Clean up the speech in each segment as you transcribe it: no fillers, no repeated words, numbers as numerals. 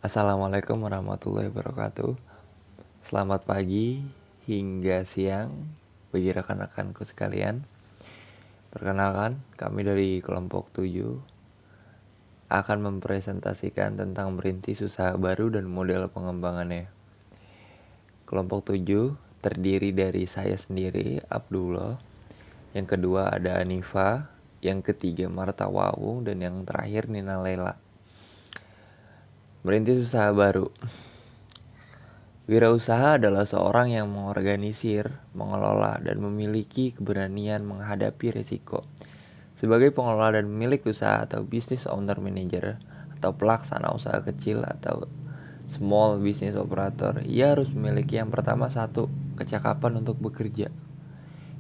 Assalamualaikum warahmatullahi wabarakatuh. Selamat pagi hingga siang bagi rekan-rekanku sekalian. Perkenalkan, kami dari kelompok 7 akan mempresentasikan tentang merintis usaha baru dan model pengembangannya. Kelompok 7 terdiri dari saya sendiri, Abdullah. Yang kedua ada Anifa, yang ketiga Marta Wawu, dan yang terakhir Nina Lela. Merintis usaha baru. Wirausaha adalah seorang yang mengorganisir, mengelola, dan memiliki keberanian menghadapi risiko. Sebagai pengelola dan pemilik usaha atau business owner manager atau pelaksana usaha kecil atau small business operator, ia harus memiliki yang pertama satu, kecakapan untuk bekerja.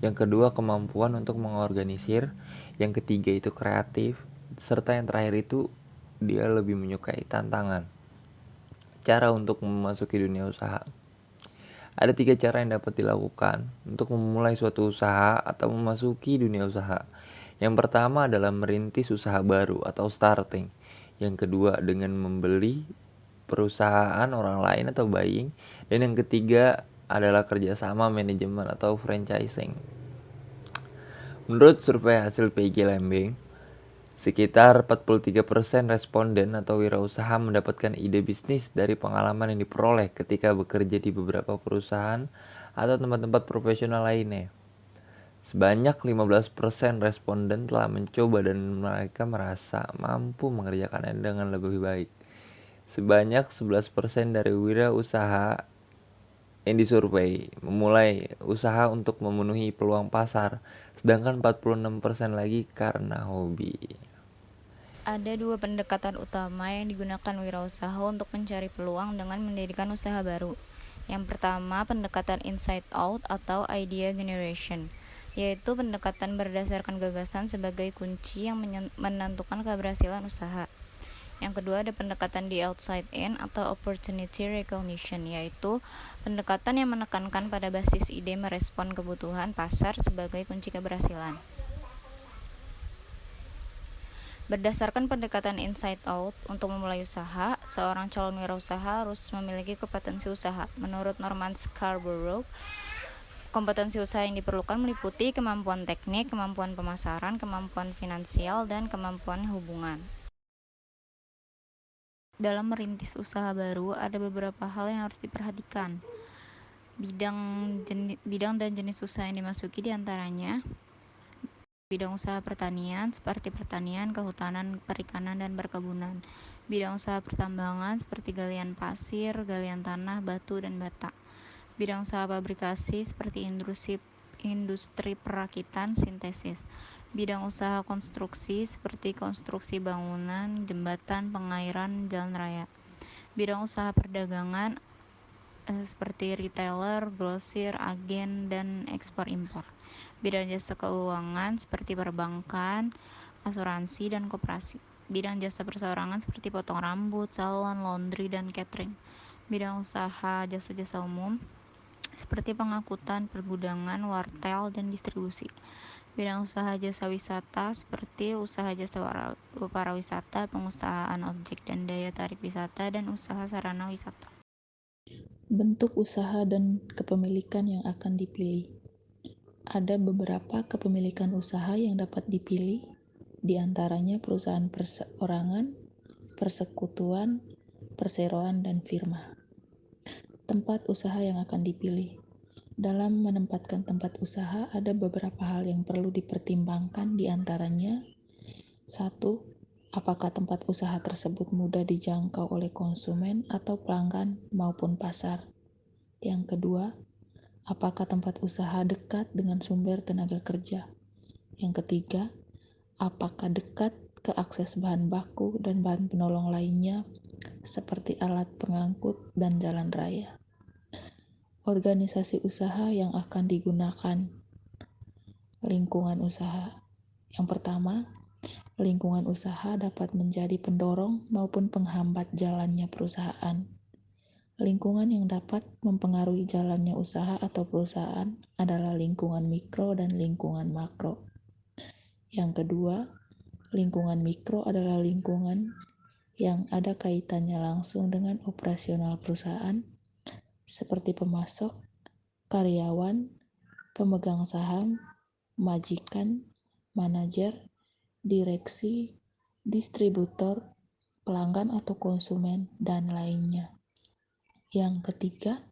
Yang kedua, kemampuan untuk mengorganisir. Yang ketiga itu kreatif. Serta yang terakhir itu dia lebih menyukai tantangan. Cara untuk memasuki dunia usaha. Ada 3 cara yang dapat dilakukan untuk memulai suatu usaha atau memasuki dunia usaha. Yang pertama adalah merintis usaha baru atau starting. Yang kedua dengan membeli perusahaan orang lain atau buying. Dan yang ketiga adalah kerjasama manajemen atau franchising. Menurut survei hasil PG Lembing, sekitar 43% responden atau wirausaha mendapatkan ide bisnis dari pengalaman yang diperoleh ketika bekerja di beberapa perusahaan atau tempat-tempat profesional lainnya. Sebanyak 15% responden telah mencoba dan mereka merasa mampu mengerjakannya dengan lebih baik. Sebanyak 11% dari wirausaha yang disurvei memulai usaha untuk memenuhi peluang pasar, sedangkan 46% lagi karena hobi. Ada dua pendekatan utama yang digunakan wirausaha untuk mencari peluang dengan mendirikan usaha baru. Yang pertama, pendekatan inside out atau idea generation, yaitu pendekatan berdasarkan gagasan sebagai kunci yang menentukan keberhasilan usaha. Yang kedua, ada pendekatan di outside in atau opportunity recognition, yaitu pendekatan yang menekankan pada basis ide merespon kebutuhan pasar sebagai kunci keberhasilan. Berdasarkan pendekatan inside out, untuk memulai usaha, seorang calon wirausaha harus memiliki kompetensi usaha. Menurut Norman Scarborough, kompetensi usaha yang diperlukan meliputi kemampuan teknik, kemampuan pemasaran, kemampuan finansial, dan kemampuan hubungan. Dalam merintis usaha baru, ada beberapa hal yang harus diperhatikan. Bidang dan jenis usaha yang dimasuki diantaranya bidang usaha pertanian seperti pertanian, kehutanan, perikanan, dan perkebunan. Bidang usaha pertambangan seperti galian pasir, galian tanah, batu, dan bata. Bidang usaha pabrikasi seperti industri perakitan sintesis. Bidang usaha konstruksi seperti konstruksi bangunan, jembatan, pengairan, jalan raya. Bidang usaha perdagangan seperti retailer, grosir, agen, dan ekspor-impor. Bidang jasa keuangan seperti perbankan, asuransi, dan koperasi. Bidang jasa perseorangan seperti potong rambut, salon, laundry, dan catering. Bidang usaha jasa-jasa umum seperti pengangkutan, pergudangan, wartel, dan distribusi. Bidang usaha jasa wisata seperti usaha jasa pariwisata, pengusahaan objek dan daya tarik wisata, dan usaha sarana wisata. Bentuk usaha dan kepemilikan yang akan dipilih. Ada beberapa kepemilikan usaha yang dapat dipilih, di antaranya perusahaan perseorangan, persekutuan, perseroan, dan firma. Tempat usaha yang akan dipilih. Dalam menempatkan tempat usaha, ada beberapa hal yang perlu dipertimbangkan, di antaranya 1. Apakah tempat usaha tersebut mudah dijangkau oleh konsumen atau pelanggan maupun pasar? Yang kedua, apakah tempat usaha dekat dengan sumber tenaga kerja? Yang ketiga, apakah dekat ke akses bahan baku dan bahan penolong lainnya seperti alat pengangkut dan jalan raya? Organisasi usaha yang akan digunakan. Lingkungan usaha. Yang pertama, lingkungan usaha dapat menjadi pendorong maupun penghambat jalannya perusahaan. Lingkungan yang dapat mempengaruhi jalannya usaha atau perusahaan adalah lingkungan mikro dan lingkungan makro. Yang kedua, lingkungan mikro adalah lingkungan yang ada kaitannya langsung dengan operasional perusahaan, seperti pemasok, karyawan, pemegang saham, majikan, manajer, direksi, distributor, pelanggan atau konsumen, dan lainnya. Yang ketiga,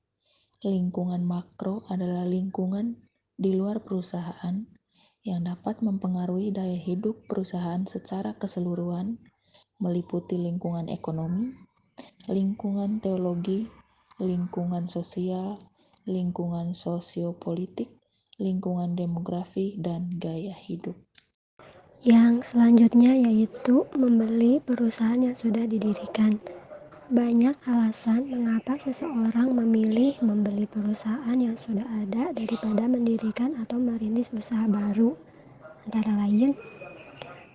lingkungan makro adalah lingkungan di luar perusahaan yang dapat mempengaruhi daya hidup perusahaan secara keseluruhan, meliputi lingkungan ekonomi, lingkungan teologi, lingkungan sosial, lingkungan sosiopolitik, lingkungan demografi, dan gaya hidup. Yang selanjutnya yaitu membeli perusahaan yang sudah didirikan. Banyak alasan mengapa seseorang memilih membeli perusahaan yang sudah ada daripada mendirikan atau merintis usaha baru. Antara lain,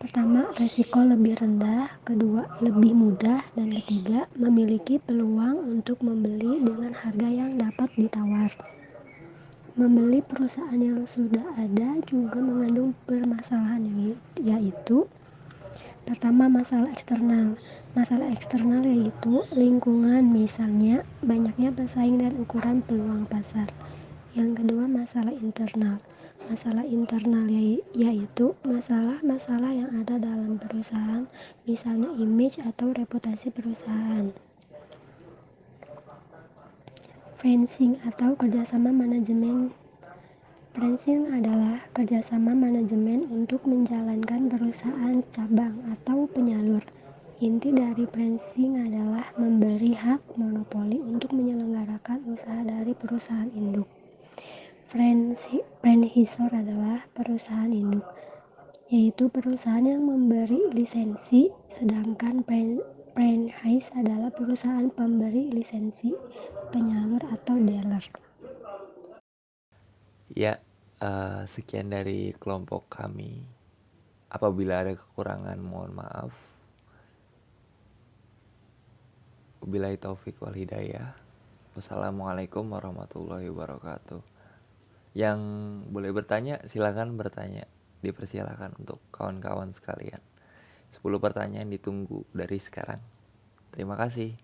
pertama, resiko lebih rendah, kedua, lebih mudah, dan ketiga, memiliki peluang untuk membeli dengan harga yang dapat ditawar. Membeli perusahaan yang sudah ada juga mengandung permasalahan yaitu pertama, masalah eksternal. Masalah eksternal yaitu lingkungan, misalnya banyaknya pesaing dan ukuran peluang pasar. Yang kedua, masalah internal. Masalah internal yaitu masalah-masalah yang ada dalam perusahaan, misalnya image atau reputasi perusahaan. Franchising atau kerjasama manajemen. Franchising adalah kerjasama manajemen untuk menjalankan perusahaan cabang atau penyalur. Inti dari franchising adalah memberi hak monopoli untuk menyelenggarakan usaha dari perusahaan induk. Franchisor adalah perusahaan induk, yaitu perusahaan yang memberi lisensi, sedangkan franchise adalah perusahaan pemberi lisensi, penyalur atau dealer. Ya, sekian dari kelompok kami. Apabila ada kekurangan, mohon maaf. Wabillahi taufik wal hidayah. Wassalamualaikum warahmatullahi wabarakatuh. Yang boleh bertanya, silakan bertanya. Dipersilakan untuk kawan-kawan sekalian. 10 pertanyaan ditunggu dari sekarang. Terima kasih.